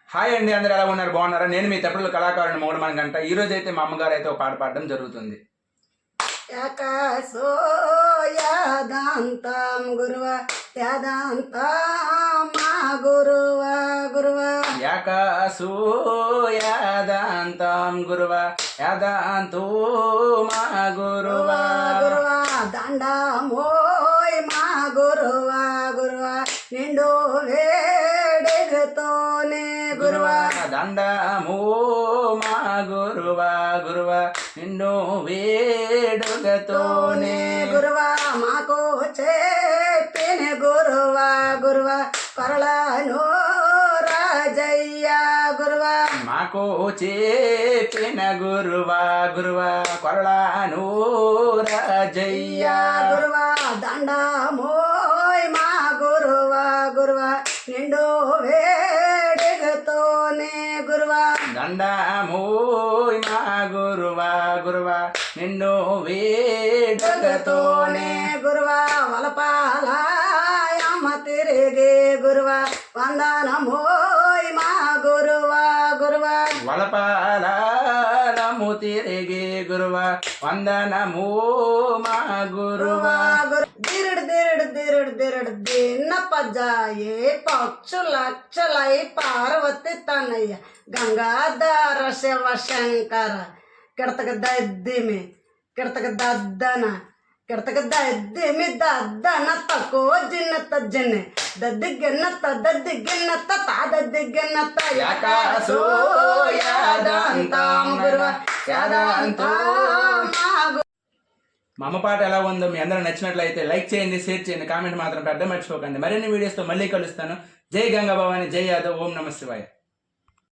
Hi అండి, అందరూ ఎలా ఉన్నారు? బాగున్నారా? నేను మీ తప్పుల కళాకారుని మౌడమని గంట. ఈ రోజు అయితే మా అమ్మగారు అయితే ఒక పాట పాడడం జరుగుతుంది. యాదాంతం గురువ యాదాంతం మా గురువ గురువ యాకాశో యాదాంతం గురువ యాదాంతో మా గురువ గురువ దండమోయ్ మా గురువ గురువ నిండు వేడుకతోనే గురువ దండమో మా గురువ గురువ నిండు వేడుకతోనే గురువ మాకు చెప్పిన గురువ గురువ కొరలను రాజయ్య గురువ మాకు చెప్పిన గురువ గురువ కొరళను రాజయ్య గురువ దండమోయ్ మా గురువ గురువ నిండు వేడుకతోనే గురువ దండమోయ్ మా గురువ గురువ నిన్ను వేడుకతోనే గురువ వలపాలయమ్మ తిరిగి గురువ వందనమోయ్ మా గురువ గురువ వలపాలము తిరిగి గురువ వందనమో మా గురువ దిరుడు దిరుడు దిరుడు దిరుడు దిన్న పజాయే పక్షులక్షలై పార్వతి తనయ్య గంగాధర శివ శంకర కిడతక దద్దిమి కిడతక దద్దన కిడతక దద్దిమి దద్దన తక్కువ జిన్నత జిన్నె దద్దిగిన్నత దద్దిగిన్నత తాదద్దిగిన్నత యాకాశో యాదాంతం గురువ యాదాంతం మా అమ్మ పాట ఎలా ఉందో మీ అందరూ నచ్చినట్లయితే లైక్ చేయండి, షేర్ చేయండి, కామెంట్ మాత్రం పెద్ద మర్చిపోకండి. మరిన్ని వీడియోస్తో మళ్ళీ కలుస్తాను. జై గంగా భవాని, జై యాదవ్, ఓం నమ శివాయ.